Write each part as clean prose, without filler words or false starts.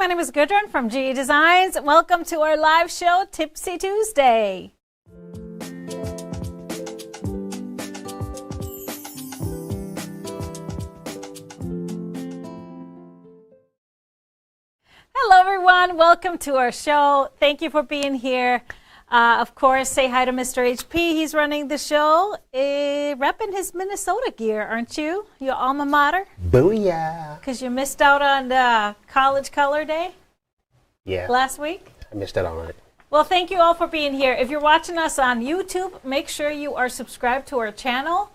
my name is Gudrun from GE Designs. Welcome to our live show, Tipsy Tuesday. Hello everyone, welcome to our show. Thank you for being here. Of course, say hi to Mr. HP. He's running the show, repping his Minnesota gear, aren't you? Your alma mater? Booyah! Because you missed out on College Color Day? Yeah. Last week? I missed out on it. Well, thank you all for being here. If you're watching us on YouTube, make sure you are subscribed to our channel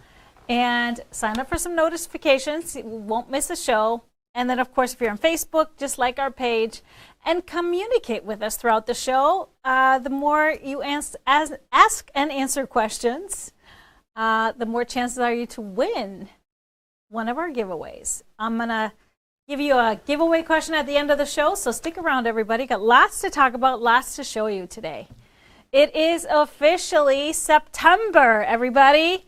and sign up for some notifications. You won't miss a show. And then, of course, if you're on Facebook, just like our page and communicate with us throughout the show. The more you ask and answer questions, the more chances are you to win one of our giveaways. I'm going to give you a giveaway question at the end of the show, so stick around, everybody. Got lots to talk about, lots to show you today. It is officially September, everybody.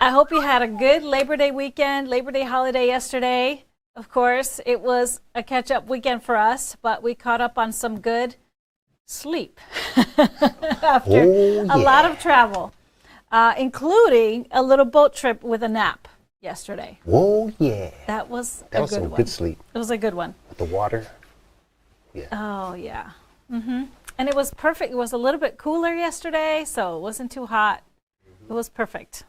I hope you had a good Labor Day weekend, Labor Day holiday yesterday. Of course, it was a catch-up weekend for us, but we caught up on some good sleep after a lot of travel, including a little boat trip with a nap yesterday. Whoa, yeah. That was some good sleep. It was a good one. With the water. Yeah. Oh, yeah. And it was perfect. It was a little bit cooler yesterday, so it wasn't too hot. It was perfect.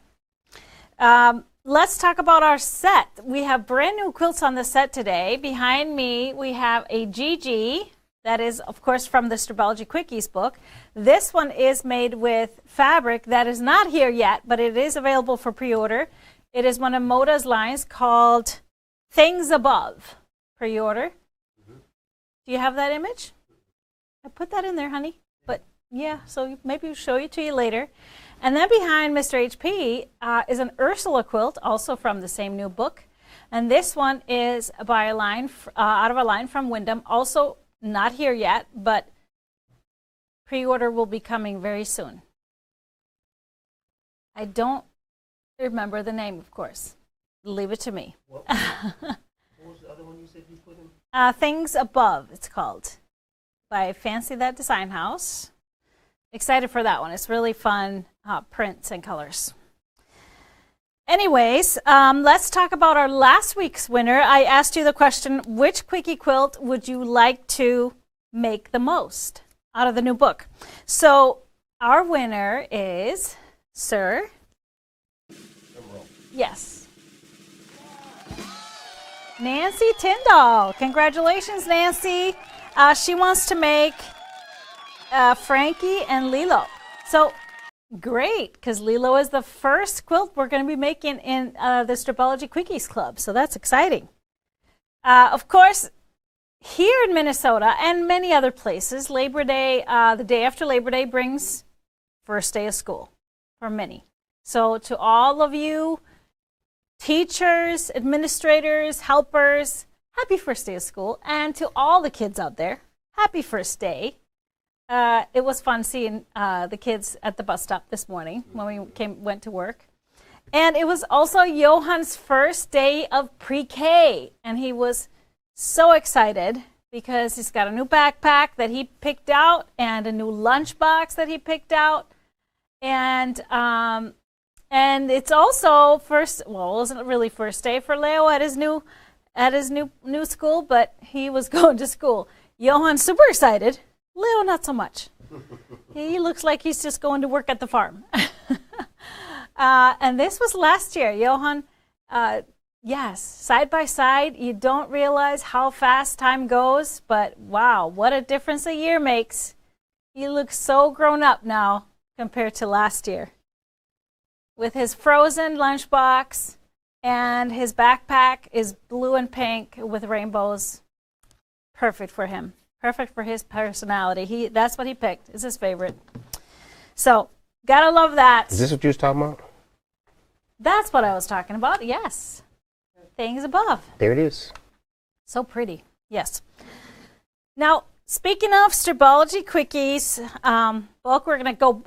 Let's talk about our set. We have brand new quilts on the set today. Behind me, we have a GG. That is, of course, from the Stripology Quickies book. This one is made with fabric that is not here yet, but it is available for pre-order. It is one of Moda's lines called Things Above. Pre-order. Do you have that image? I put that in there, honey. But yeah, so maybe we'll show it to you later. And then behind Mr. HP is an Ursula quilt, also from the same new book. And this one is by a line out of a line from Wyndham, also not here yet, but pre-order will be coming very soon. I don't remember the name, of course. Leave it to me. What was the other one you said you put in? Things Above, it's called, by Fancy That Design House. Excited for that one. It's really fun prints and colors. Anyways, let's talk about our last week's winner. I asked you the question, which quickie quilt would you like to make the most out of the new book? So our winner is Sir. Yes. Nancy Tyndall. Congratulations, Nancy. She wants to make Frankie and Lilo. So great, because Lilo is the first quilt we're going to be making in the Stripology Quickies Club. So that's exciting. Of course, here in Minnesota and many other places, Labor Day, the day after Labor Day brings first day of school for many. So to all of you teachers, administrators, helpers, happy first day of school. And to all the kids out there, happy first day. It was fun seeing the kids at the bus stop this morning when we went to work. And it was also Johann's first day of pre-K. And he was so excited because he's got a new backpack that he picked out and a new lunchbox that he picked out. And it's also it wasn't really first day for Leo at his new school, but he was going to school. Johann's super excited. Leo, not so much. He looks like he's just going to work at the farm. And this was last year. Johann, yes, side by side, you don't realize how fast time goes, but wow, what a difference a year makes. He looks so grown up now compared to last year. With his frozen lunchbox and his backpack is blue and pink with rainbows. Perfect for him. Perfect for his personality. That's what he picked. It's his favorite. So, gotta love that. Is this what you was talking about? That's what I was talking about, yes. Things Above. There it is. So pretty, yes. Now, speaking of Stripology Quickies book, we're going to go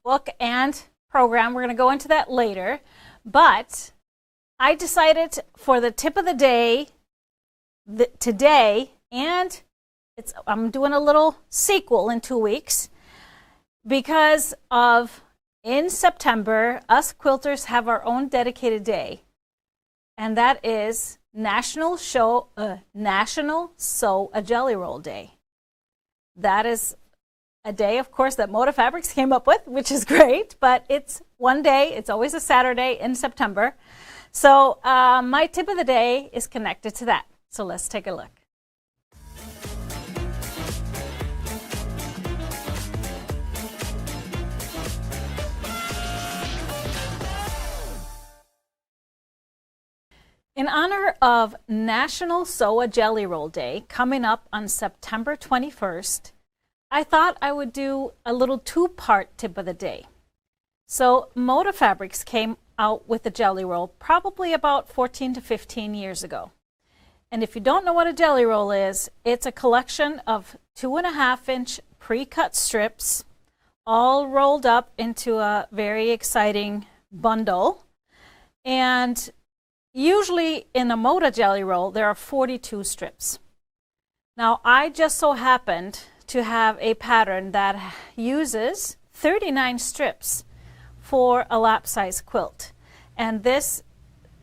book and program. We're going to go into that later. But I decided for the tip of the day today And I'm doing a little sequel in 2 weeks because in September, us quilters have our own dedicated day, and that is National Sew a Jelly Roll Day. That is a day, of course, that Moda Fabrics came up with, which is great, but it's one day. It's always a Saturday in September. So my tip of the day is connected to that. So let's take a look. In honor of National Sew a Jelly Roll Day coming up on September 21st, I thought I would do a little two-part tip of the day. So Moda Fabrics came out with the jelly roll probably about 14 to 15 years ago. And if you don't know what a jelly roll is, it's a collection of 2.5-inch pre-cut strips all rolled up into a very exciting bundle. And usually in a Moda jelly roll, there are 42 strips. Now, I just so happened to have a pattern that uses 39 strips for a lap size quilt. And this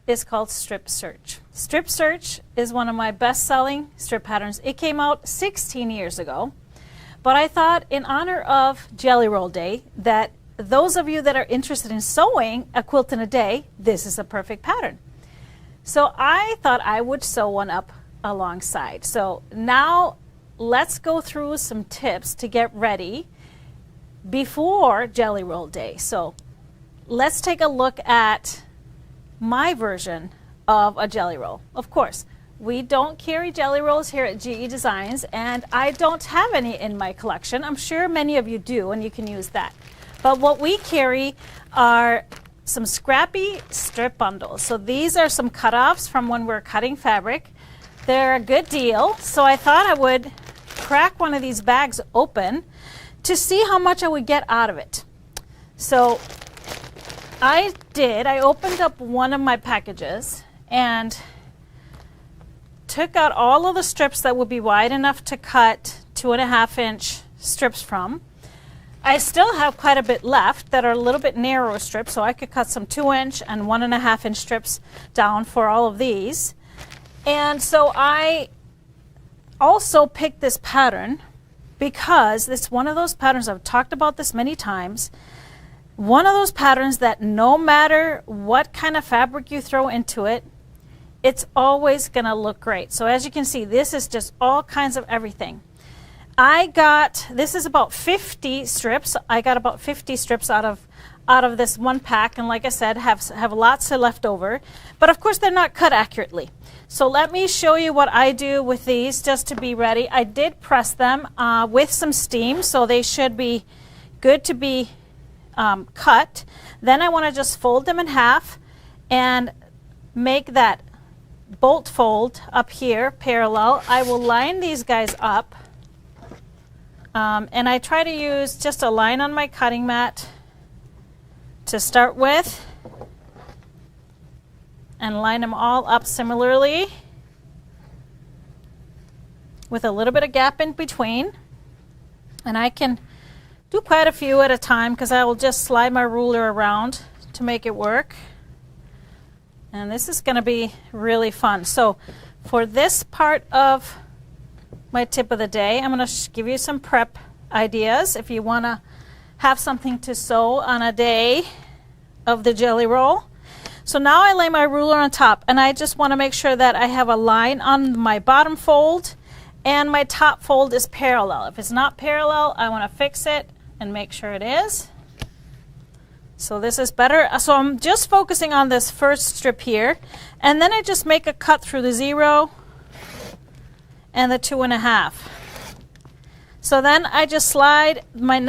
is called Strip Search. Strip Search is one of my best-selling strip patterns. It came out 16 years ago. But I thought in honor of Jelly Roll Day that those of you that are interested in sewing a quilt in a day, this is a perfect pattern. So I thought I would sew one up alongside. So now let's go through some tips to get ready before Jelly Roll Day. So let's take a look at my version of a jelly roll. Of course, we don't carry jelly rolls here at GE Designs, and I don't have any in my collection. I'm sure many of you do, and you can use that. But what we carry are some scrappy strip bundles. So these are some cutoffs from when we're cutting fabric. They're a good deal, so I thought I would crack one of these bags open to see how much I would get out of it. So I opened up one of my packages and took out all of the strips that would be wide enough to cut 2.5-inch strips from. I still have quite a bit left that are a little bit narrower strips, so I could cut some 2-inch and 1.5-inch strips down for all of these. And so I also picked this pattern because it's one of those patterns, I've talked about this many times, one of those patterns that no matter what kind of fabric you throw into it, it's always going to look great. So as you can see, this is just all kinds of everything. This is about 50 strips. I got about 50 strips out of this one pack, and like I said, have lots of left over. But of course, they're not cut accurately. So let me show you what I do with these just to be ready. I did press them with some steam, so they should be good to be cut. Then I want to just fold them in half and make that bolt fold up here parallel. I will line these guys up. And I try to use just a line on my cutting mat to start with and line them all up similarly with a little bit of gap in between. And I can do quite a few at a time because I will just slide my ruler around to make it work. And this is going to be really fun. So for this part of my tip of the day, I'm going to give you some prep ideas if you want to have something to sew on a day of the jelly roll. So now I lay my ruler on top, and I just want to make sure that I have a line on my bottom fold and my top fold is parallel. If it's not parallel, I want to fix it and make sure it is. So this is better. So I'm just focusing on this first strip here, and then I just make a cut through the 0 and the 2.5. So then I just slide my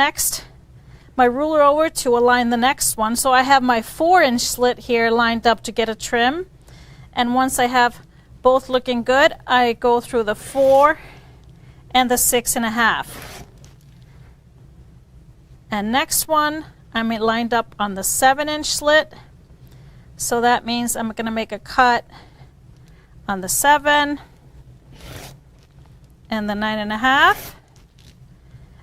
ruler over to align the next one. So I have my 4-inch slit here lined up to get a trim. And once I have both looking good, I go through the 4 and the 6.5. And next one, I'm lined up on the 7-inch slit. So that means I'm going to make a cut on the 7 and the 9.5,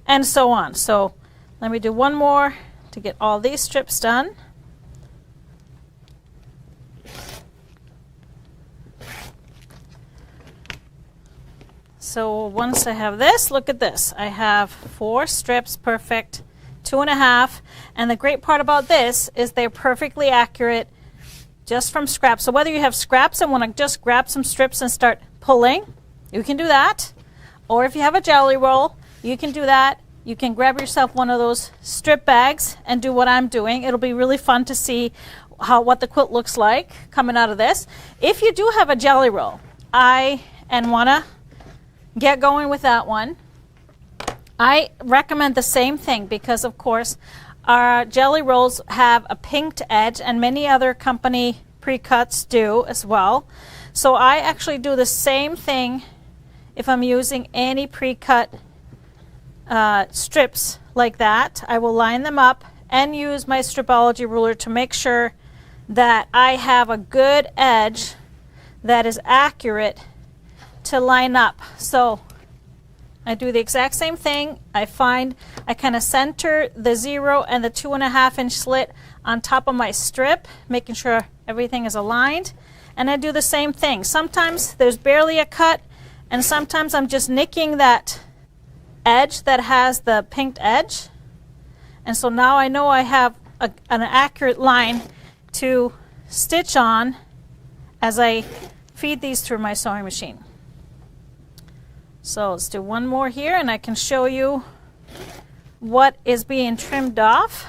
and so on. So let me do one more to get all these strips done. So once I have this, look at this. I have 4 strips, perfect, 2.5. And the great part about this is they're perfectly accurate just from scraps. So whether you have scraps and want to just grab some strips and start pulling, you can do that. Or if you have a jelly roll, you can do that. You can grab yourself one of those strip bags and do what I'm doing. It'll be really fun to see what the quilt looks like coming out of this. If you do have a jelly roll, and want to get going with that one, I recommend the same thing because, of course, our jelly rolls have a pinked edge, and many other company pre-cuts do as well. So I actually do the same thing if I'm using any pre-cut strips like that. I will line them up and use my Stripology ruler to make sure that I have a good edge that is accurate to line up. So I do the exact same thing. I kind of center the 0 and the 2.5 inch slit on top of my strip, making sure everything is aligned. And I do the same thing. Sometimes there's barely a cut, and sometimes I'm just nicking that edge that has the pinked edge. And so now I know I have an accurate line to stitch on as I feed these through my sewing machine. So let's do one more here, and I can show you what is being trimmed off.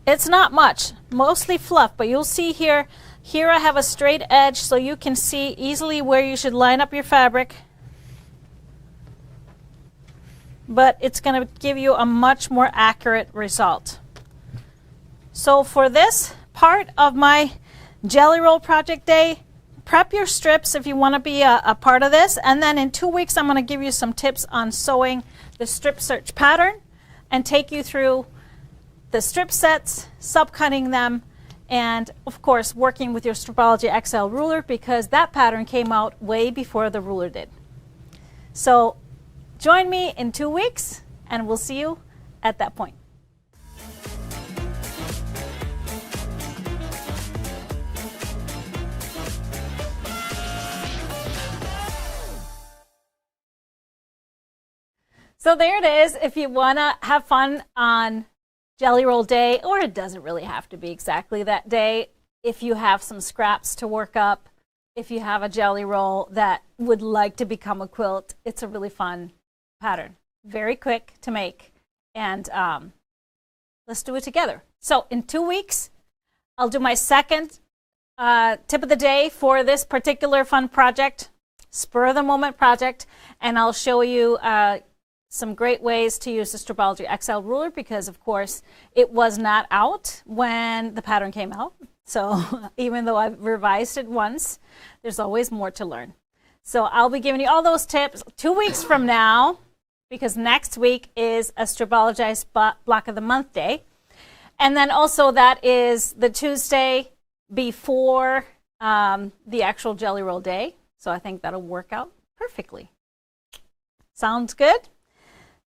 It's not much, mostly fluff, but you'll see here I have a straight edge, so you can see easily where you should line up your fabric. But it's going to give you a much more accurate result. So for this part of my Jelly Roll Project Day, prep your strips if you want to be a part of this, and then in 2 weeks I'm going to give you some tips on sewing the strip search pattern and take you through the strip sets, subcutting them, and of course working with your Stripology XL ruler, because that pattern came out way before the ruler did. So join me in 2 weeks and we'll see you at that point. So there it is. If you want to have fun on Jelly Roll Day, or it doesn't really have to be exactly that day, if you have some scraps to work up, if you have a jelly roll that would like to become a quilt, it's a really fun pattern. Very quick to make, and let's do it together. So in 2 weeks, I'll do my second tip of the day for this particular fun project, spur of the moment project, and I'll show you some great ways to use the Stripology XL ruler, because of course it was not out when the pattern came out. So even though I've revised it once, there's always more to learn. So I'll be giving you all those tips 2 weeks from now, because next week is a Stripologized Block of the Month Day. And then also that is the Tuesday before the actual Jelly Roll Day. So I think that'll work out perfectly. Sounds good?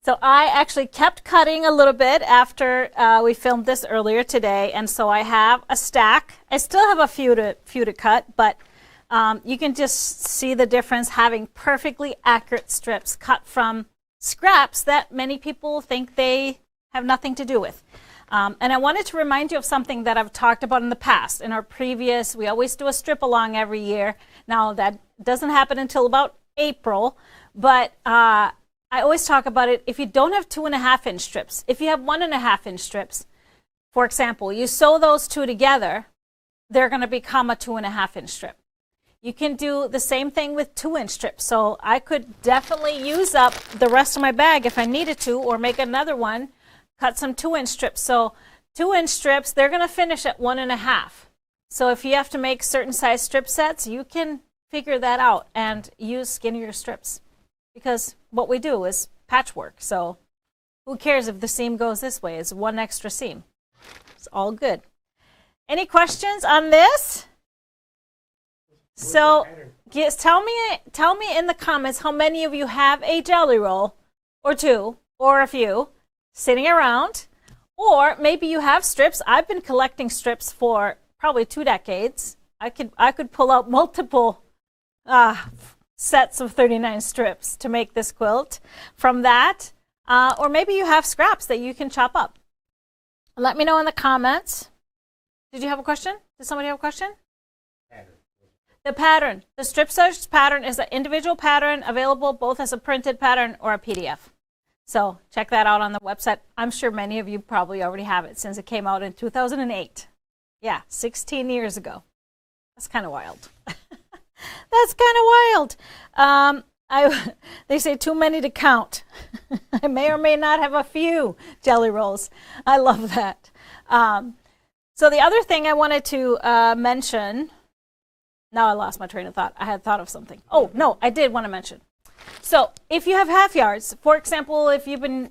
So I actually kept cutting a little bit after we filmed this earlier today, and so I have a stack. I still have a few to cut, but you can just see the difference having perfectly accurate strips cut from scraps that many people think they have nothing to do with. And I wanted to remind you of something that I've talked about in the past. In our previous, we always do a strip along every year. Now that doesn't happen until about April, but I always talk about it. If you don't have 2.5 inch strips, if you have 1.5 inch strips, for example, you sew those two together, they're going to become a 2.5 inch strip. You can do the same thing with 2 inch strips. So I could definitely use up the rest of my bag if I needed to, or make another one, cut some 2 inch strips. So 2 inch strips, they're going to finish at 1.5. So if you have to make certain size strip sets, you can figure that out and use skinnier strips, because what we do is patchwork. So who cares if the seam goes this way? It's one extra seam. It's all good. Any questions on this? So yes, tell me in the comments how many of you have a jelly roll or two or a few sitting around, or maybe you have strips. I've been collecting strips for probably 2 decades. I could pull out multiple sets of 39 strips to make this quilt from that, or maybe you have scraps that you can chop up. Let me know in the comments. Did you have a question? Did somebody have a question? The pattern. The strip stitch pattern is an individual pattern available both as a printed pattern or a PDF. So check that out on the website. I'm sure many of you probably already have it since it came out in 2008. Yeah, 16 years ago. That's kind of wild. That's kind of wild. They say too many to count. I may or may not have a few jelly rolls. I love that. So the other thing I wanted to mention, now I lost my train of thought. I had thought of something. Oh, no, I did want to mention. So if you have half yards, for example, if you've been,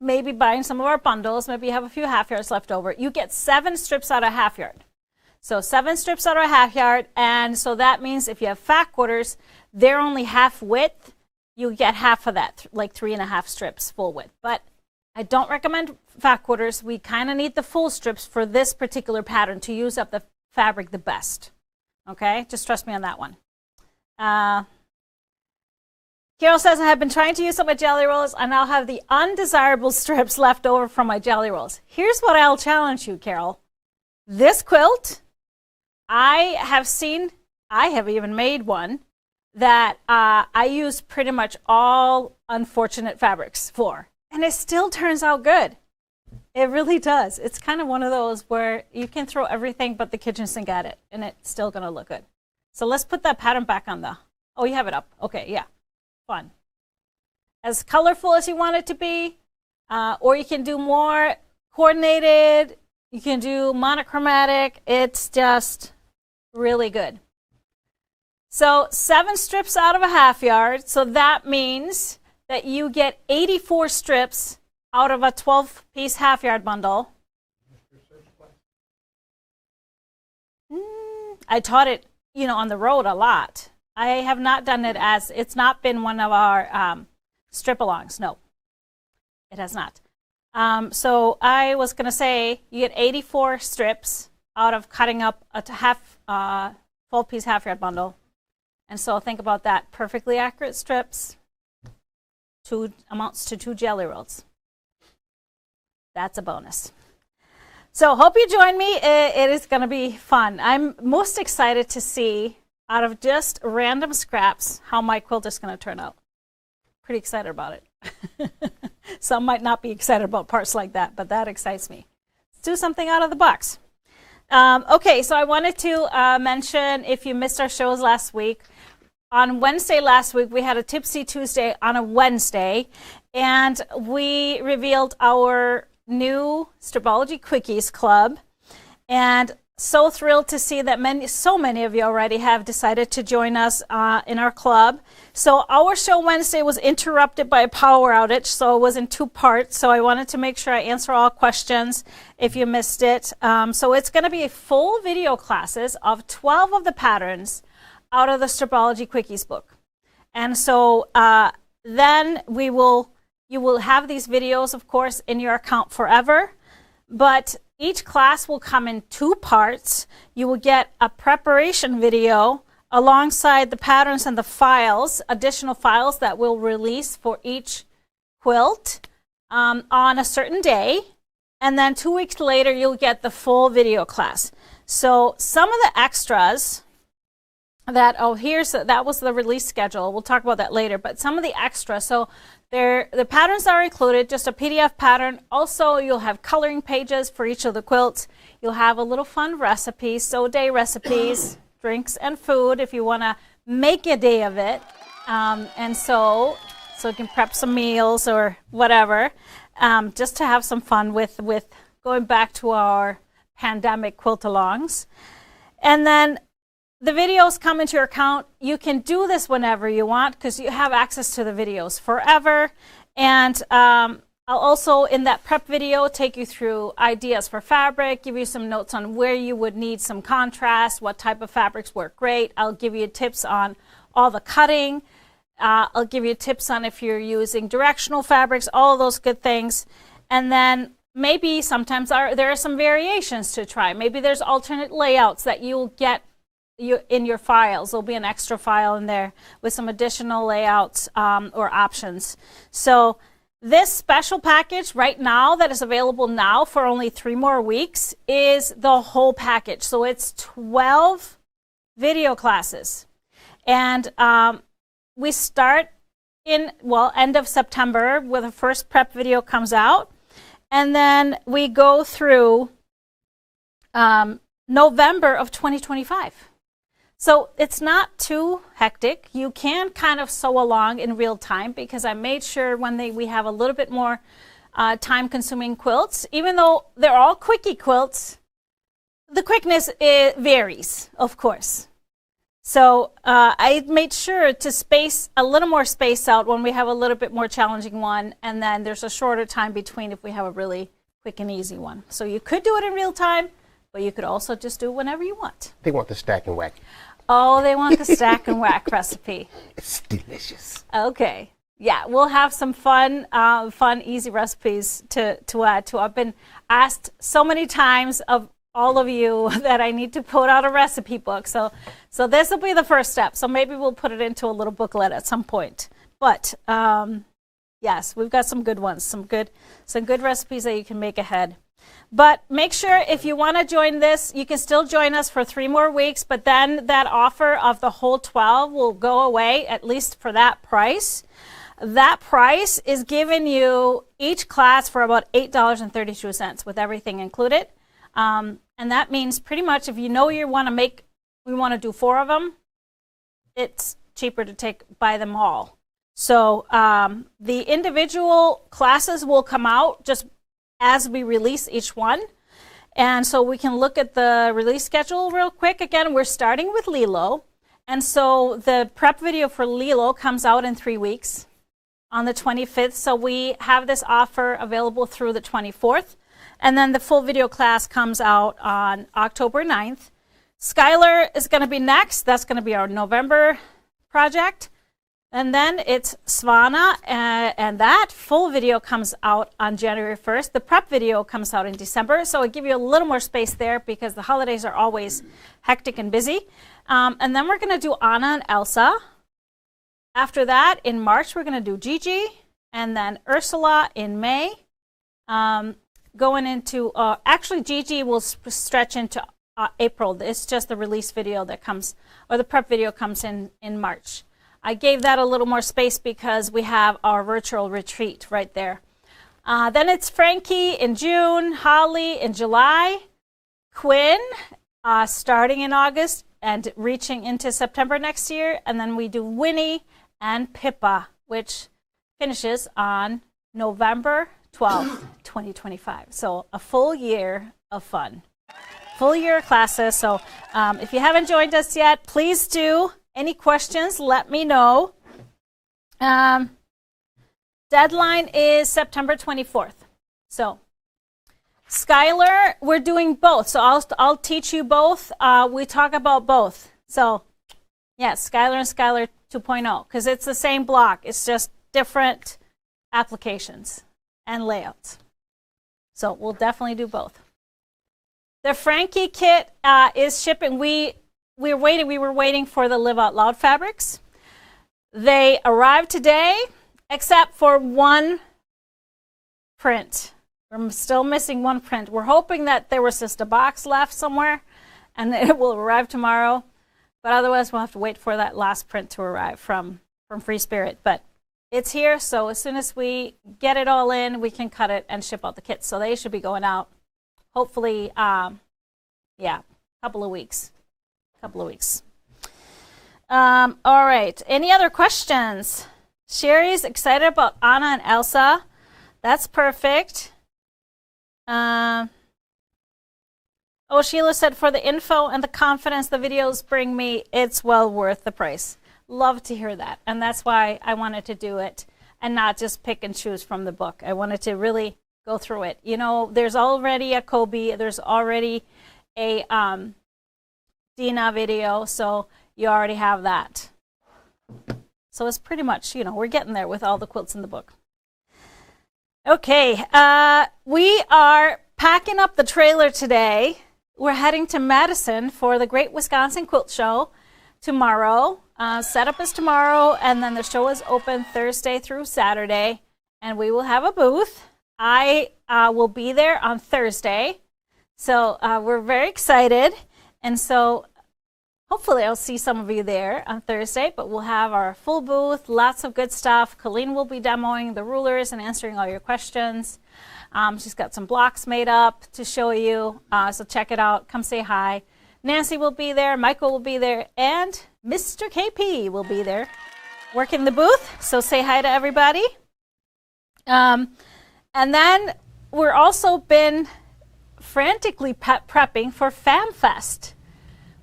maybe buying some of our bundles, maybe you have a few half yards left over, you get 7 strips out of half yard. So 7 strips out of a half yard, and so that means if you have fat quarters, they're only half width, you get half of that, like 3.5 strips full width. But I don't recommend fat quarters. We kind of need the full strips for this particular pattern to use up the fabric the best. Okay, just trust me on that one. Carol says, I have been trying to use up my jelly rolls. I now have the undesirable strips left over from my jelly rolls. Here's what I'll challenge you, Carol. This quilt, I have even made one that I used pretty much all unfortunate fabrics for. And it still turns out good. It really does. It's kind of one of those where you can throw everything but the kitchen sink at it, and it's still going to look good. So let's put that pattern back on the, oh, you have it up. Okay, yeah, fun. As colorful as you want it to be, or you can do more coordinated, you can do monochromatic. It's just really good. So 7 strips out of a half yard. So that means that you get 84 strips out of a 12-piece half yard bundle. I taught it, on the road a lot. I have not done it as, it's not been one of our strip-alongs. No, it has not. So I was going to say you get 84 strips out of cutting up a full-piece half yard bundle. And so think about that. Perfectly accurate strips amounts to 2 jelly rolls. That's a bonus. So hope you join me. It is going to be fun. I'm most excited to see, out of just random scraps, how my quilt is going to turn out. Pretty excited about it. Some might not be excited about parts like that, but that excites me. Let's do something out of the box. Okay, so I wanted to mention, if you missed our shows last week, on Wednesday last week, we had a Tipsy Tuesday on a Wednesday, and we revealed our new Stripology Quickies Club, and so thrilled to see that so many of you already have decided to join us in our club. So our show Wednesday was interrupted by a power outage, so it was in 2 parts. So I wanted to make sure I answer all questions if you missed it. So it's going to be full video classes of 12 of the patterns out of the Stripology Quickies book. And so then you will have these videos, of course, in your account forever. But each class will come in 2 parts. You will get a preparation video alongside the patterns and the files, additional files that we'll release for each quilt on a certain day. And then 2 weeks later, you'll get the full video class. So some of the extras that, that was the release schedule. We'll talk about that later. But some of the extras, so the patterns are included, just a PDF pattern. Also, you'll have coloring pages for each of the quilts. You'll have a little fun recipes, so day recipes, drinks and food if you want to make a day of it. And so you can prep some meals or whatever, just to have some fun with going back to our pandemic quilt-alongs. And then the videos come into your account. You can do this whenever you want because you have access to the videos forever. And I'll also, in that prep video, take you through ideas for fabric, give you some notes on where you would need some contrast, what type of fabrics work great. I'll give you tips on all the cutting. I'll give you tips on if you're using directional fabrics, all those good things. And then maybe sometimes there are some variations to try. Maybe there's alternate layouts that you'll get in your files. There'll be an extra file in there with some additional layouts or options. So this special package right now that is available now for only 3 more weeks is the whole package. So it's 12 video classes. And we start in, end of September where the first prep video comes out. And then we go through November of 2025. So it's not too hectic. You can kind of sew along in real time because I made sure when we have a little bit more time-consuming quilts, even though they're all quickie quilts, the quickness varies, of course. So I made sure to space a little more space out when we have a little bit more challenging one, and then there's a shorter time between if we have a really quick and easy one. So you could do it in real time, but you could also just do it whenever you want. They want the stack and whack. Oh, they want the stack and whack recipe. It's delicious. Okay. Yeah, we'll have some fun, easy recipes to add to. I've been asked so many times of all of you that I need to put out a recipe book. So this will be the first step. So maybe we'll put it into a little booklet at some point. But yes, we've got some good ones, some good recipes that you can make ahead. But make sure if you want to join this, you can still join us for 3 more weeks, but then that offer of the whole 12 will go away, at least for that price. That price is giving you each class for about $8.32 with everything included. And that means pretty much if you know we want to do 4 of them, it's cheaper to buy them all. So the individual classes will come out just as we release each one. And so we can look at the release schedule real quick. Again, we're starting with Lilo. And so the prep video for Lilo comes out in 3 weeks on the 25th. So we have this offer available through the 24th. And then the full video class comes out on October 9th. Skylar is going to be next. That's going to be our November project. And then it's Svana, and that full video comes out on January 1st. The prep video comes out in December, so I give you a little more space there because the holidays are always hectic and busy. And then we're going to do Anna and Elsa. After that, in March, we're going to do Gigi, and then Ursula in May. Going into, actually Gigi will stretch into April. It's just the release video that comes, or the prep video comes in March. I gave that a little more space because we have our virtual retreat right there. Then it's Frankie in June, Holly in July, Quinn starting in August and reaching into September next year. And then we do Winnie and Pippa, which finishes on November 12th, 2025. So a full year of fun. Full year of classes. So if you haven't joined us yet, please do. Any questions, let me know. Deadline is September 24th. So Skylar, we're doing both. So I'll teach you both. We talk about both. So yes, Skylar and Skylar 2.0, because it's the same block. It's just different applications and layouts. So we'll definitely do both. The Frankie kit is shipping. We were waiting for the Live Out Loud fabrics. They arrived today, except for one print. We're still missing one print. We're hoping that there was just a box left somewhere and it will arrive tomorrow. But otherwise, we'll have to wait for that last print to arrive from Free Spirit. But it's here, so as soon as we get it all in, we can cut it and ship out the kits. So they should be going out, hopefully, couple of weeks. All right. Any other questions? Sherry's excited about Anna and Elsa. That's perfect. Sheila said, for the info and the confidence the videos bring me, it's well worth the price. Love to hear that. And that's why I wanted to do it. and not just pick and choose from the book. I wanted to really go through it. You know, there's already a Kobe, there's already a Dina video, so you already have that. So it's pretty much, you know, we're getting there with all the quilts in the book. Okay, we are packing up the trailer today. We're heading to Madison for the Great Wisconsin Quilt Show tomorrow. Setup is tomorrow, and then the show is open Thursday through Saturday, and we will have a booth. I will be there on Thursday, so we're very excited, and so hopefully I'll see some of you there on Thursday, but we'll have our full booth, lots of good stuff. Colleen will be demoing the rulers and answering all your questions. She's got some blocks made up to show you, so check it out. Come say hi. Nancy will be there, Michael will be there, and Mr. KP will be there working the booth, so say hi to everybody. And then we're also been frantically prepping for FanFest,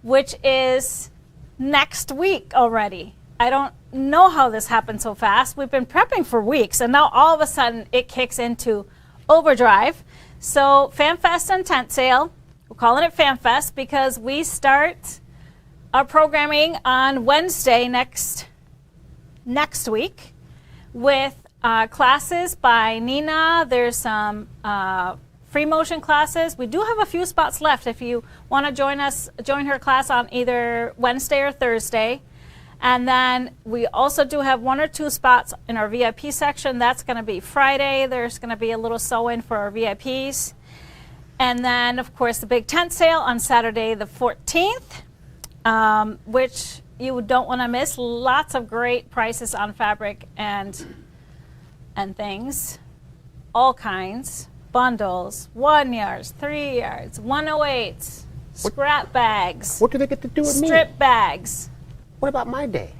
which is next week already. I don't know how this happened so fast. We've been prepping for weeks, and now all of a sudden it kicks into overdrive. So FanFest and tent sale, we're calling it FanFest because we start our programming on Wednesday next week with classes by Nina. There's some free motion classes. We do have a few spots left if you want to join her class on either Wednesday or Thursday. And then we also do have 1 or 2 spots in our VIP section. That's going to be Friday. There's going to be a little sew-in for our VIPs. And then, of course, the big tent sale on Saturday the 14th, which you don't want to miss. Lots of great prices on fabric and things, all kinds. Bundles, 1 yards, 3 yards, 108s, scrap bags. What do they get to do with me? Strip bags. What about my day?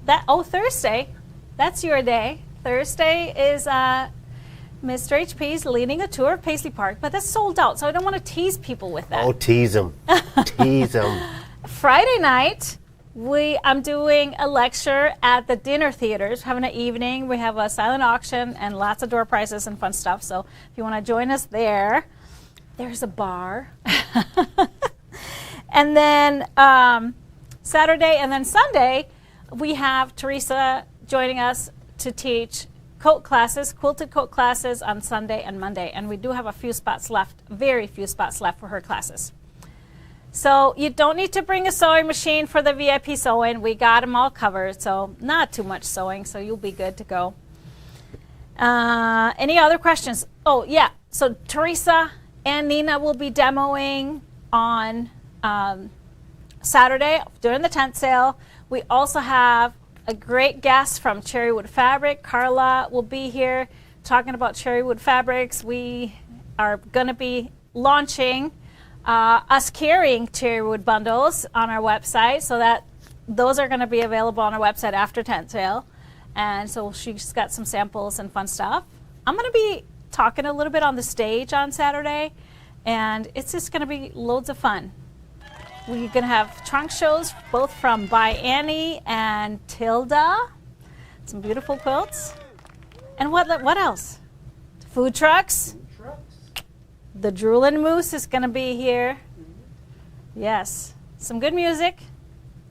Thursday. That's your day. Thursday is Mr. HP's leading a tour of Paisley Park, but that's sold out, so I don't want to tease people with that. Oh, tease them. Tease them. Friday night, I'm doing a lecture at the dinner theaters, having an evening. We have a silent auction and lots of door prizes and fun stuff. So if you want to join us there, there's a bar. And then Saturday and then Sunday, we have Teresa joining us to teach coat classes, quilted coat classes on Sunday and Monday. And we do have a few spots left, very few spots left for her classes. So you don't need to bring a sewing machine for the VIP sewing. We got them all covered, so not too much sewing, so you'll be good to go. Any other questions? Oh, yeah. So Teresa and Nina will be demoing on Saturday during the tent sale. We also have a great guest from Cherrywood Fabric. Carla will be here talking about Cherrywood fabrics. We are going to be launching us carrying Cherrywood bundles on our website, so that those are going to be available on our website after tent sale. And so she's got some samples and fun stuff. I'm going to be talking a little bit on the stage on Saturday, and it's just going to be loads of fun. We're going to have trunk shows both from By Annie and Tilda. Some beautiful quilts. And what else? Food trucks. The Droolin' Moose is going to be here. Yes. Some good music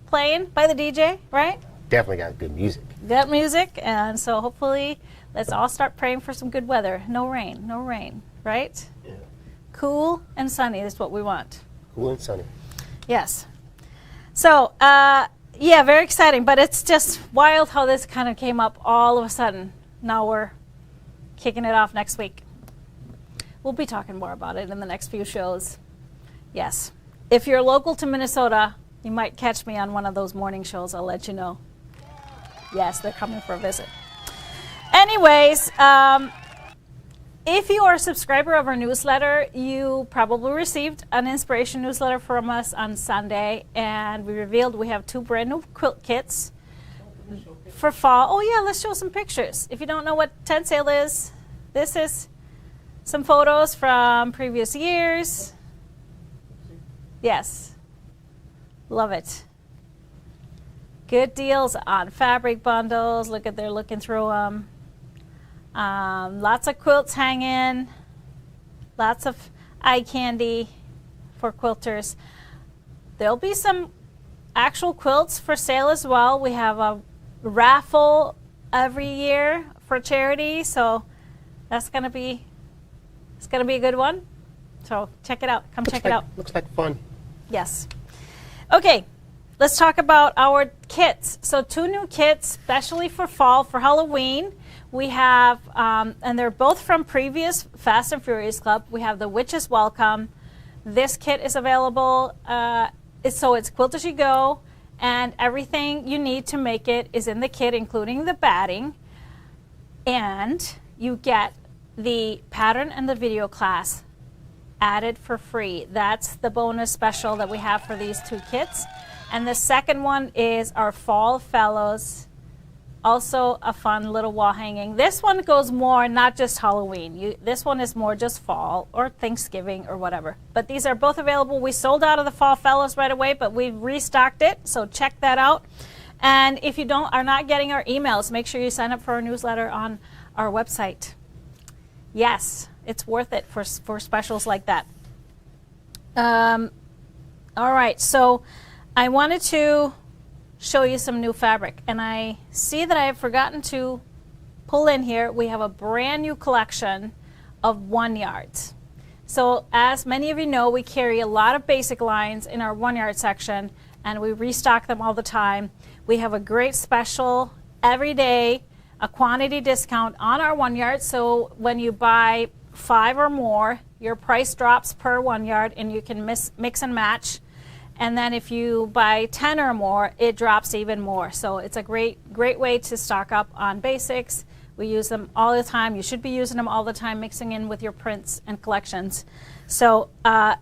playing by the DJ, right? Definitely got good music. Got music, and so hopefully let's all start praying for some good weather. No rain, right? Yeah. Cool and sunny is what we want. Cool and sunny. Yes. So, yeah, very exciting, but it's just wild how this kind of came up all of a sudden. Now we're kicking it off next week. We'll be talking more about it in the next few shows. Yes. If you're local to Minnesota, you might catch me on one of those morning shows. I'll let you know. Yes, they're coming for a visit. Anyways, if you are a subscriber of our newsletter, you probably received an inspiration newsletter from us on Sunday, and we revealed we have 2 brand new quilt kits for fall. Oh yeah, let's show some pictures. If you don't know what tent sale is, this is some photos from previous years. Yes. Love it. Good deals on fabric bundles. Look at, they're looking through them. Lots of quilts hanging. Lots of eye candy for quilters. There'll be some actual quilts for sale as well. We have a raffle every year for charity, so it's gonna be a good one. So check it out. Come check it out. Looks like fun. Yes. Okay, let's talk about our kits. So 2 new kits, especially for fall, for Halloween. We have, and they're both from previous Fast and Furious Club. We have the Witch's Welcome. This kit is available. So it's Quilt As You Go, and everything you need to make it is in the kit, including the batting. And you get the pattern and the video class added for free. That's the bonus special that we have for these 2 kits. And the second one is our Fall Fellows. Also a fun little wall hanging. This one goes more not just Halloween. This one is more just fall or Thanksgiving or whatever. But these are both available. We sold out of the Fall Fellows right away, but we've restocked it, so check that out. And if you are not getting our emails, make sure you sign up for our newsletter on our website. Yes, it's worth it for specials like that. All right, so I wanted to show you some new fabric, and I see that I have forgotten to pull in here. We have a brand new collection of 1 yards. So as many of you know, we carry a lot of basic lines in our 1 yard section, and we restock them all the time. We have a great special every day, a quantity discount on our 1 yard. So when you buy 5 or more, your price drops per 1 yard, and you can mix and match. And then if you buy 10 or more, it drops even more. So it's a great way to stock up on basics. We use them all the time. You should be using them all the time, mixing in with your prints and collections. So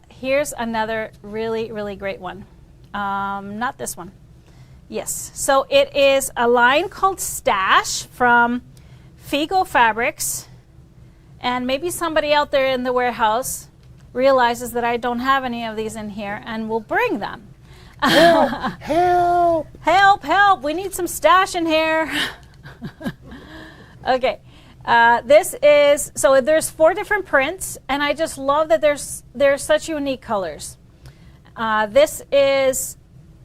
here's another really, really great one. Not this one. Yes. So it is a line called Stash from Figo Fabrics. And maybe somebody out there in the warehouse realizes that I don't have any of these in here and will bring them. Help! Help! Help, help, we need some stash in here. Okay, this is, so there's 4 different prints, and I just love that there's such unique colors. This is,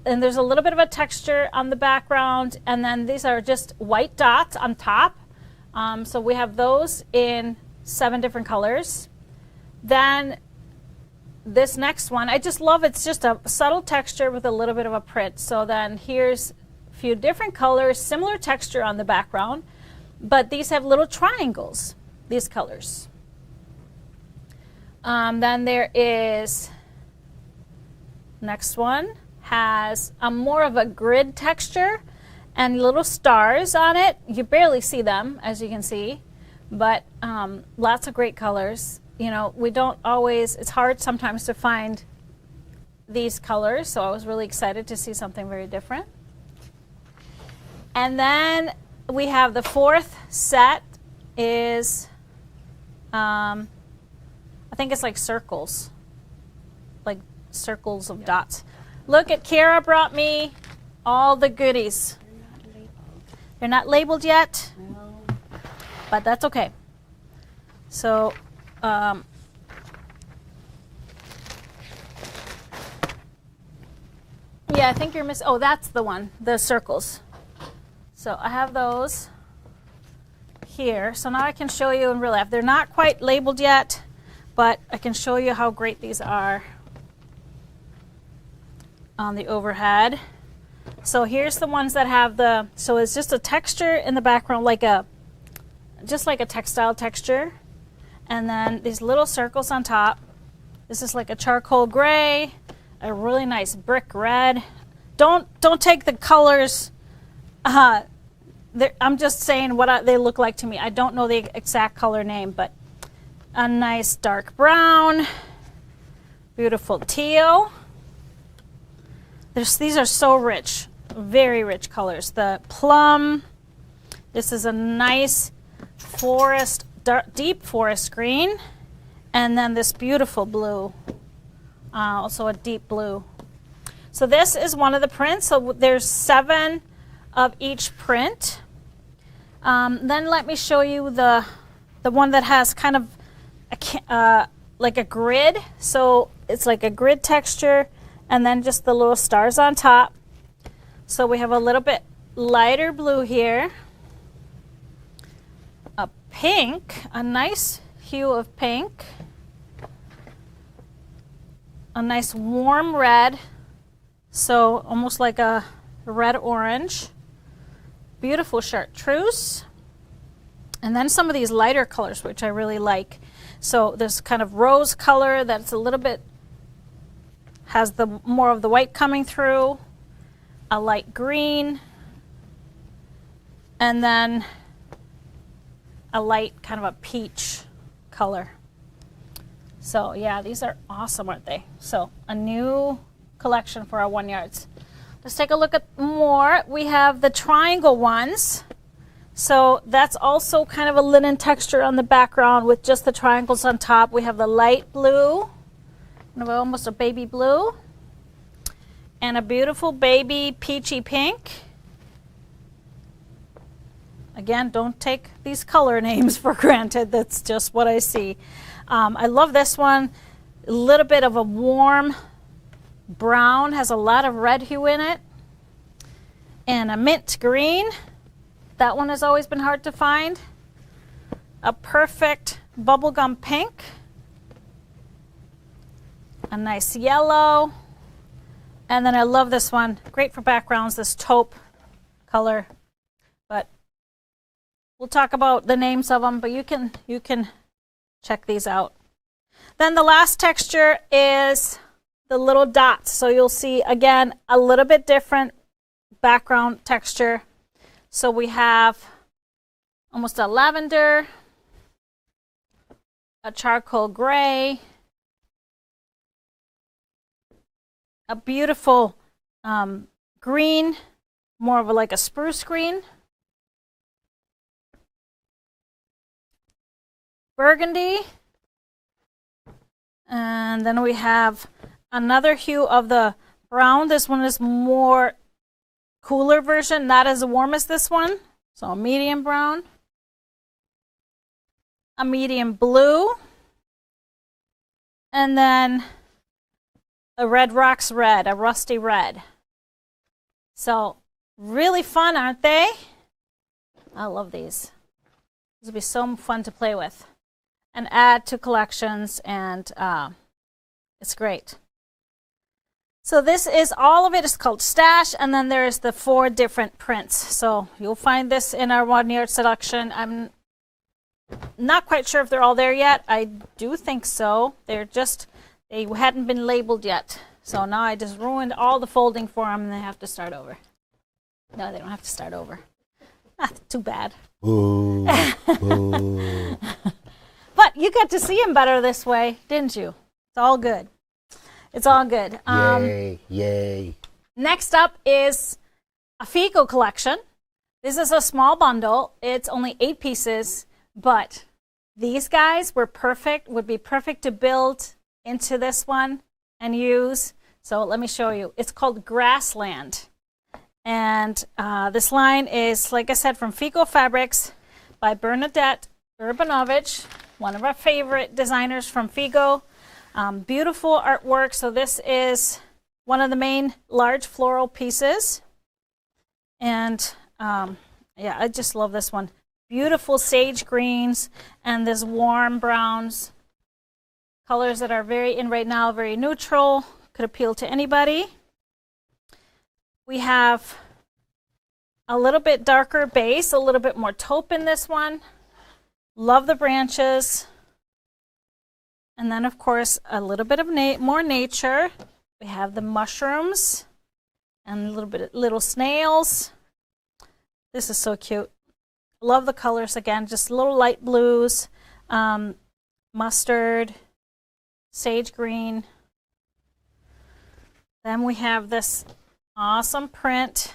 and there's a little bit of a texture on the background, and then these are just white dots on top. So we have those in 7 different colors. Then this next one, I just love, it's just a subtle texture with a little bit of a print. So then here's a few different colors, similar texture on the background, but these have little triangles, these colors. Then there is, next one has a more of a grid texture and little stars on it. You barely see them, as you can see, but lots of great colors. You know, we don't always, it's hard sometimes to find these colors, so I was really excited to see something very different. And then we have the 4th set is, I think it's like circles of dots. Look at Kara brought me all the goodies. They're not labeled yet, but that's okay. So, yeah, I think you're missing, oh, that's the one, the circles. So I have those here. So now I can show you in real life. They're not quite labeled yet, but I can show you how great these are on the overhead. So here's the ones that have the, so it's just a texture in the background, just like a textile texture. And then these little circles on top. This is like a charcoal gray, a really nice brick red. Don't take the colors. I'm just saying what they look like to me. I don't know the exact color name, but a nice dark brown, beautiful teal. These are so rich, very rich colors. The plum. This is a nice forest, deep forest green, and then this beautiful blue, also a deep blue. So this is one of the prints. So there's 7 of each print. Then let me show you the one that has kind of like a grid. So it's like a grid texture and then just the little stars on top. So we have a little bit lighter blue here, a pink, a nice hue of pink, a nice warm red, so almost like a red orange, beautiful chartreuse, and then some of these lighter colors which I really like. So this kind of rose color that's a little bit, has the more of the white coming through, a light green, and then a light kind of a peach color. So yeah, these are awesome, aren't they? So a new collection for our 1 yards. Let's take a look at more. We have the triangle ones. So that's also kind of a linen texture on the background with just the triangles on top. We have the light blue, almost a baby blue, and a beautiful baby peachy pink. Again, don't take these color names for granted. That's just what I see. I love this one. A little bit of a warm brown, has a lot of red hue in it. And a mint green. That one has always been hard to find. A perfect bubblegum pink. A nice yellow. And then I love this one. Great for backgrounds, this taupe color. But we'll talk about the names of them, but you can check these out. Then the last texture is the little dots. So you'll see, again, a little bit different background texture. So we have almost a lavender, a charcoal gray, a beautiful green, more of like a spruce green, burgundy, and then we have another hue of the brown. This one is more cooler version, not as warm as this one. So a medium brown, a medium blue, and then a Red Rocks red, a rusty red. So really fun, aren't they? I love these. This will be so fun to play with and add to collections, and it's great. So this is all of it. It's called Stash, and then there's the 4 different prints. So you'll find this in our 1 yard selection. I'm not quite sure if they're all there yet. I do think so. They hadn't been labeled yet. So now I just ruined all the folding for them, and they have to start over. No, they don't have to start over. Too bad. Ooh, ooh. But you got to see them better this way, didn't you? It's all good. It's all good. Yay, yay. Next up is a Figo collection. This is a small bundle. It's only 8 pieces, but these guys were perfect, would be perfect to build into this one and use. So let me show you. It's called Grassland. And this line is, like I said, from Figo Fabrics by Bernadette Urbanovich, one of our favorite designers from Figo. Beautiful artwork. So this is one of the main large floral pieces. And yeah, I just love this one. Beautiful sage greens and this warm browns. Colors that are very in right now, very neutral. Could appeal to anybody. We have a little bit darker base, a little bit more taupe in this one. Love the branches. And then, of course, a little bit of more nature. We have the mushrooms and a little bit of little snails. This is so cute. Love the colors again, just little light blues, mustard, sage green. Then we have this awesome print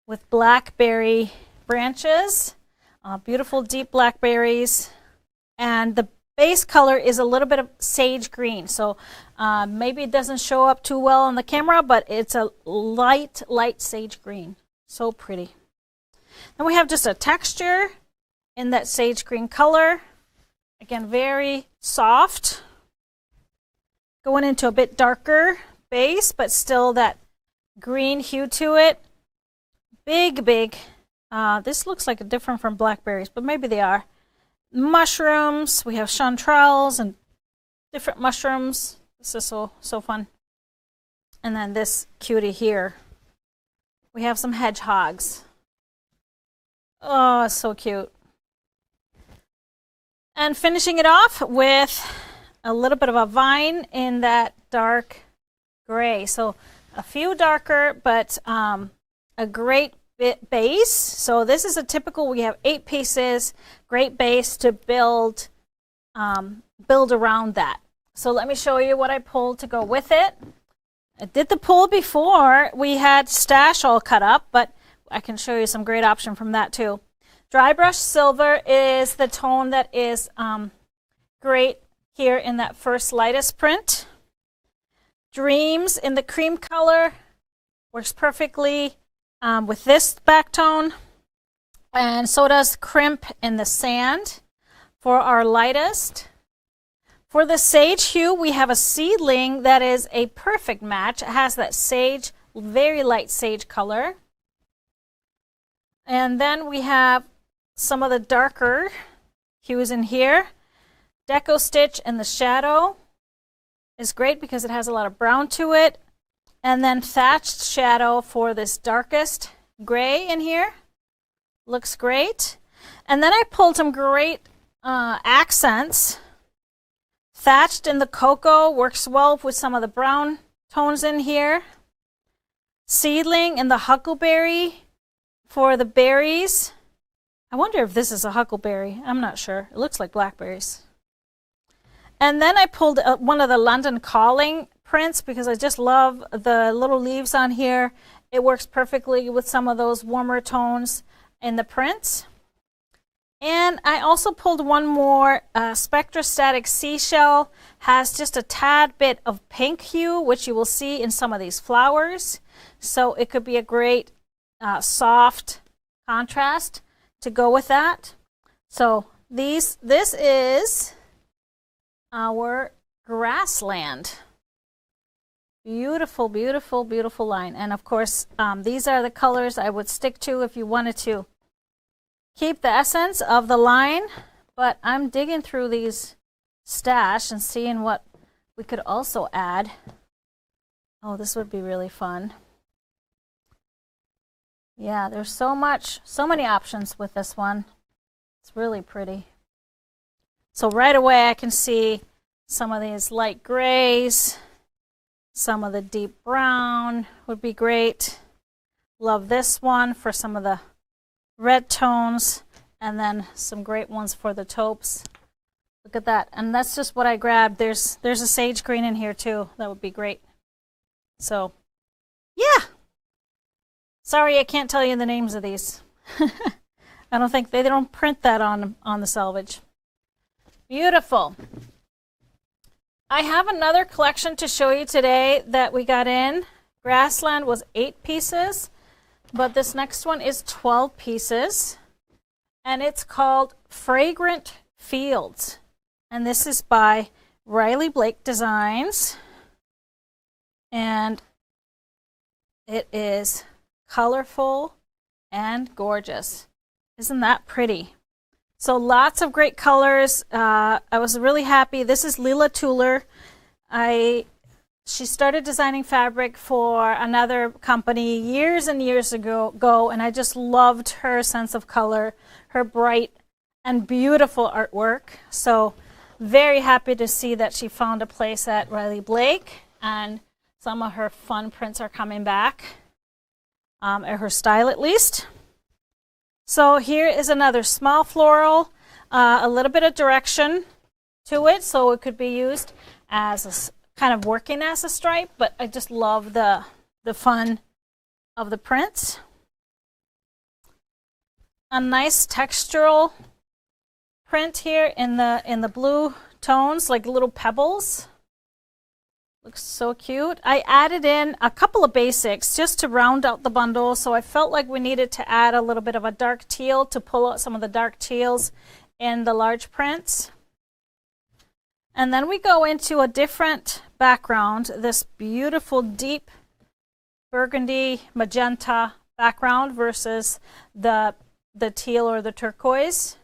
with blackberry branches, beautiful deep blackberries, and the base color is a little bit of sage green. So maybe it doesn't show up too well on the camera, but it's a light sage green. So pretty. Then we have just a texture in that sage green color. Again, very soft. Going into a bit darker base, but still that green hue to it. Big, big. This looks like different from blackberries, but maybe they are. Mushrooms. We have chanterelles and different mushrooms. This is so fun. And then this cutie here. We have some hedgehogs. Oh, so cute. And finishing it off with a little bit of a vine in that dark gray. So a few darker, but a great base. So this is a typical, we have 8 pieces, great base to build around that. So let me show you what I pulled to go with it. I did the pull before we had stash all cut up, but I can show you some great option from that too. Dry brush silver is the tone that is great here in that first lightest print. Dreams in the cream color works perfectly with this back tone, and so does Crimp in the sand for our lightest. For the sage hue, we have a seedling that is a perfect match. It has that sage, very light sage color. And then we have some of the darker hues in here. Deco Stitch in the shadow is great because it has a lot of brown to it. And then Thatched Shadow for this darkest gray in here. Looks great. And then I pulled some great accents. Thatched in the cocoa works well with some of the brown tones in here. Seedling in the huckleberry for the berries. I wonder if this is a huckleberry. I'm not sure. It looks like blackberries. And then I pulled one of the London Calling prints because I just love the little leaves on here. It works perfectly with some of those warmer tones in the prints. And I also pulled one more Spectrostatic Seashell. Has just a tad bit of pink hue, which you will see in some of these flowers. So it could be a great soft contrast to go with that. So this is our Grassland. Beautiful, beautiful, beautiful line. And of course, these are the colors I would stick to if you wanted to keep the essence of the line, but I'm digging through these stash and seeing what we could also add. Oh, this would be really fun. Yeah, there's so many options with this one. It's really pretty. So right away I can see some of these light grays, some of the deep brown would be great. Love this one for some of the red tones, and then some great ones for the taupes. Look at that. And that's just what I grabbed. There's a sage green in here too. That would be great. So yeah, sorry I can't tell you the names of these. I don't think they don't print that on the selvage. Beautiful. I have another collection to show you today that we got in. Grassland was 8 pieces, but this next one is 12 pieces, and it's called Fragrant Fields. And this is by Riley Blake Designs, and it is colorful and gorgeous. Isn't that pretty? So lots of great colors. I was really happy. This is Leela Tuller. She started designing fabric for another company years and years ago, and I just loved her sense of color, her bright and beautiful artwork. So very happy to see that she found a place at Riley Blake, and some of her fun prints are coming back, at her style at least. So here is another small floral, a little bit of direction to it, so it could be used as a kind of working as a stripe, but I just love the fun of the prints. A nice textural print here in the blue tones, like little pebbles. Looks so cute. I added in a couple of basics just to round out the bundle, so I felt like we needed to add a little bit of a dark teal to pull out some of the dark teals in the large prints. And then we go into a different background, this beautiful deep burgundy magenta background versus the teal or the turquoise.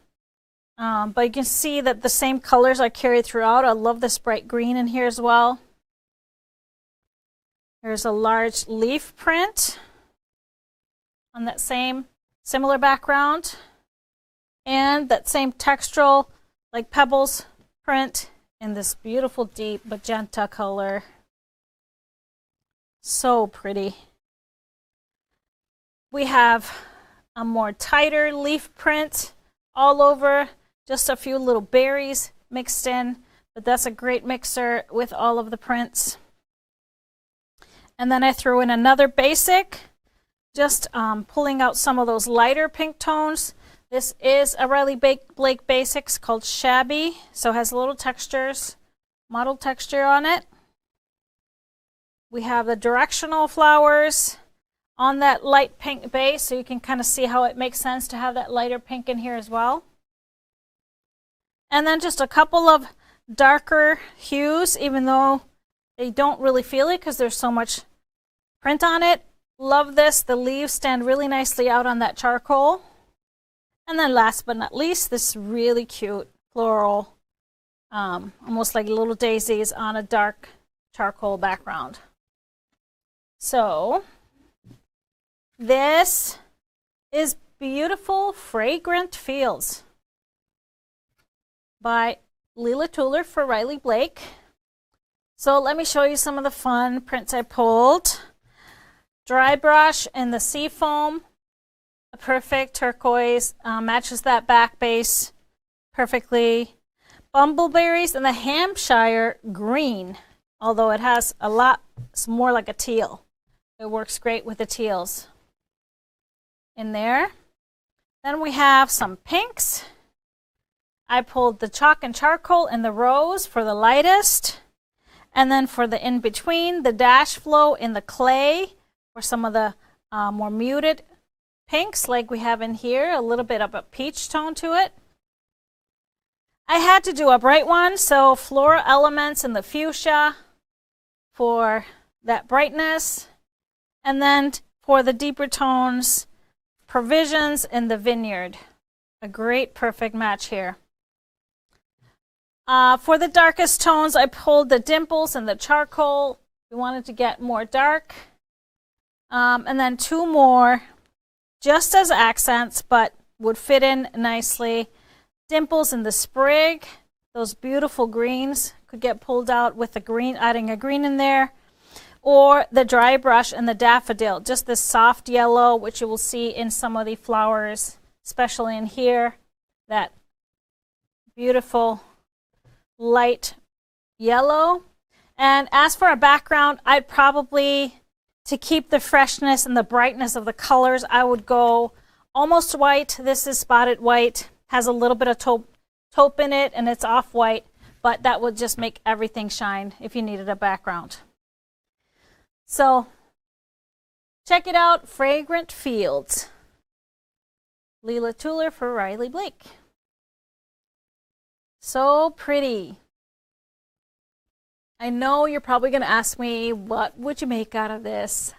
But you can see that the same colors are carried throughout. I love this bright green in here as well. There's a large leaf print on that same similar background, and that same textural like pebbles print in this beautiful deep magenta color. So pretty. We have a more tighter leaf print all over, just a few little berries mixed in, but that's a great mixer with all of the prints. And then I threw in another basic, just pulling out some of those lighter pink tones. This is a Riley Blake Basics called Shabby, so it has little textures, mottled texture on it. We have the directional flowers on that light pink base, so you can kind of see how it makes sense to have that lighter pink in here as well. And then just a couple of darker hues, even though they don't really feel it because there's so much print on it. Love this. The leaves stand really nicely out on that charcoal. And then last but not least, this really cute floral, almost like little daisies on a dark charcoal background. So this is Beautiful Fragrant Fields by Leila Tuller for Riley Blake. So let me show you some of the fun prints I pulled. Dry brush and the sea foam, a perfect turquoise, matches that back base perfectly. Bumbleberries and the Hampshire green, although it has a lot, it's more like a teal. It works great with the teals in there. Then we have some pinks. I pulled the chalk and charcoal and the rose for the lightest. And then for the in-between, the dash flow in the clay for some of the more muted pinks like we have in here, a little bit of a peach tone to it. I had to do a bright one, so floral elements in the fuchsia for that brightness. And then for the deeper tones, provisions in the vineyard. A great perfect match here. For the darkest tones, I pulled the dimples and the charcoal. We wanted to get more dark. And then two more just as accents, but would fit in nicely. Dimples in the sprig. Those beautiful greens could get pulled out with the green, adding a green in there. Or the dry brush and the daffodil, just this soft yellow, which you will see in some of the flowers, especially in here. That beautiful light yellow. And as for a background, I'd probably, to keep the freshness and the brightness of the colors, I would go almost white. This is spotted white, has a little bit of taupe in it, and it's off-white, but that would just make everything shine if you needed a background. So check it out, Fragrant Fields. Leila Tuller for Riley Blake. So pretty. I know you're probably going to ask me, what would you make out of this?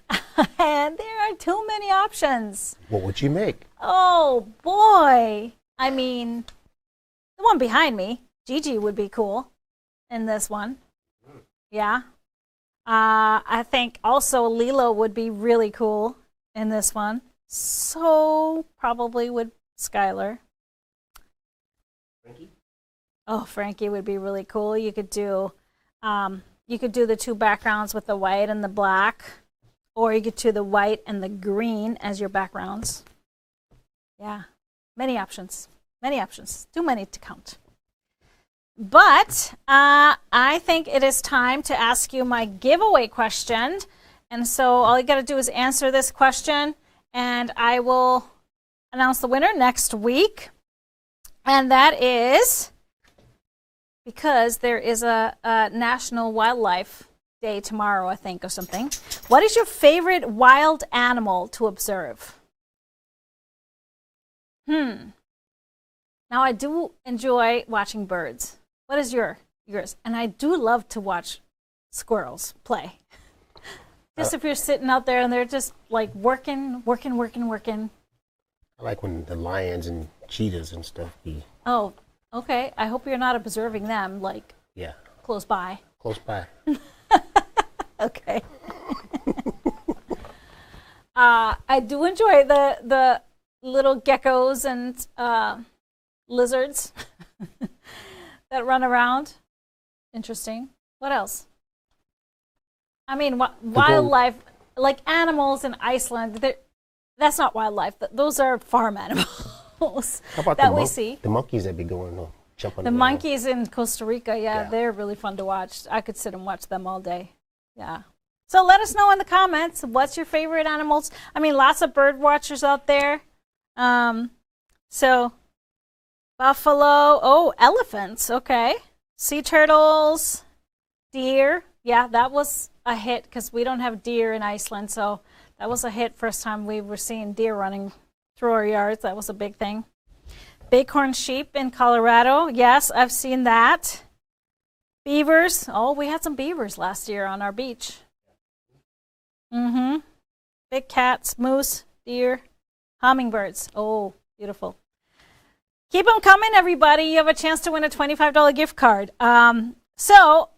And there are too many options. What would you make? Oh, boy. I mean, the one behind me, Gigi, would be cool in this one. Yeah. I think also Lilo would be really cool in this one. So probably would Skylar. Frankie? Oh, Frankie would be really cool. You could do the two backgrounds with the white and the black, or you could do the white and the green as your backgrounds. Yeah, many options. Many options. Too many to count. But I think it is time to ask you my giveaway question. And so all you got to do is answer this question, and I will announce the winner next week. And that is, because there is a National Wildlife Day tomorrow, I think, or something. What is your favorite wild animal to observe? Now, I do enjoy watching birds. What is yours? And I do love to watch squirrels play. Just if you're sitting out there and they're just like working. I like when the lions and cheetahs and stuff be. Oh, okay. I hope you're not observing them, like, Yeah, close by. close by. Okay. I do enjoy the little geckos and lizards that run around. Interesting. What else? I mean, wildlife, like animals in Iceland, that's not wildlife. Those are farm animals How about that we see. the monkeys that be going on, jumping The around? monkeys in Costa Rica, Yeah. they're really fun to watch. I could sit and watch them all day. Yeah. So let us know in the comments, what's your favorite animals? I mean, lots of bird watchers out there. So buffalo, elephants, okay. Sea turtles, deer. Yeah, that was a hit because we don't have deer in Iceland, so that was a hit first time we were seeing deer running through our yards. That was a big thing. Bighorn sheep in Colorado. Yes, I've seen that. Beavers. Oh, we had some beavers last year on our beach. Big cats, moose, deer, hummingbirds. Oh, beautiful. Keep them coming, everybody. You have a chance to win a $25 gift card. So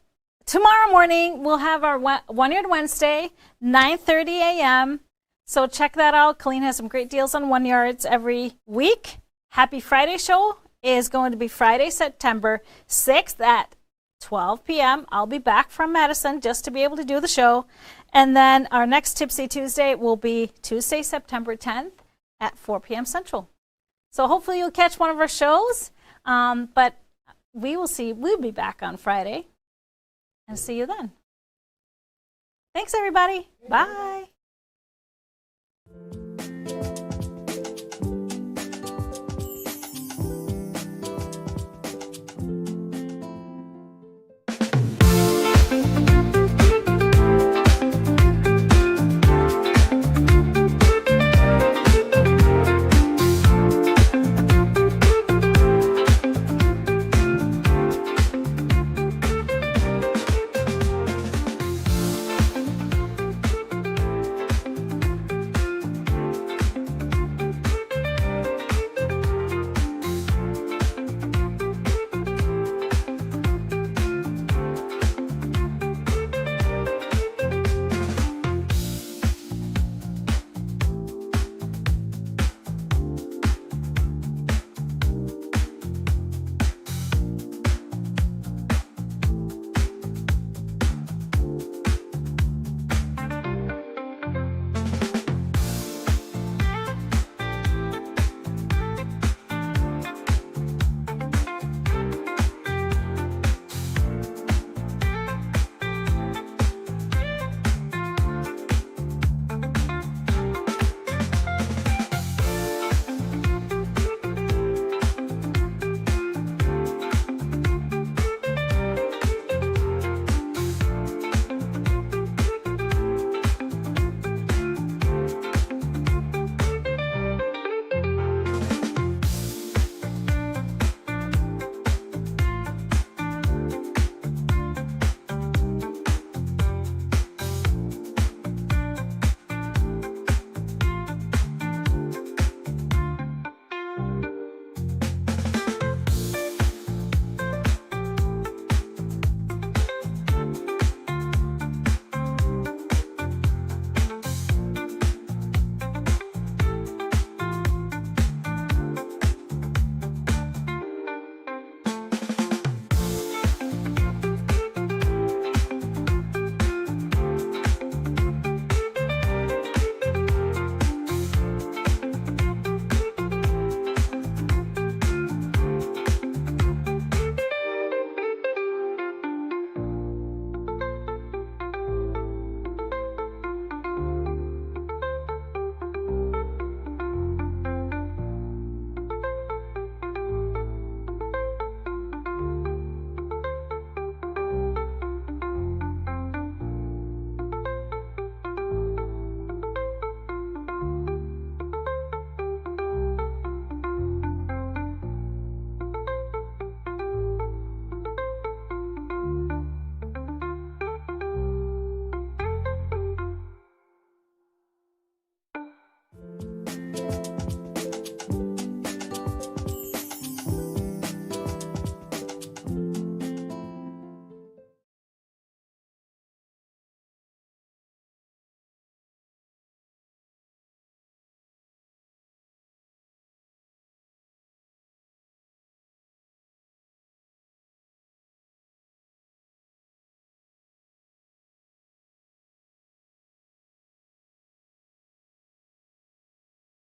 tomorrow morning, we'll have our One Yard Wednesday, 9:30 a.m. So check that out. Colleen has some great deals on 1 yards every week. Happy Friday show is going to be Friday, September 6th at 12 p.m. I'll be back from Madison just to be able to do the show. And then our next Tipsy Tuesday will be Tuesday, September 10th at 4 p.m. Central. So hopefully you'll catch one of our shows. But we'll be back on Friday. And see you then. Thanks, everybody. Bye.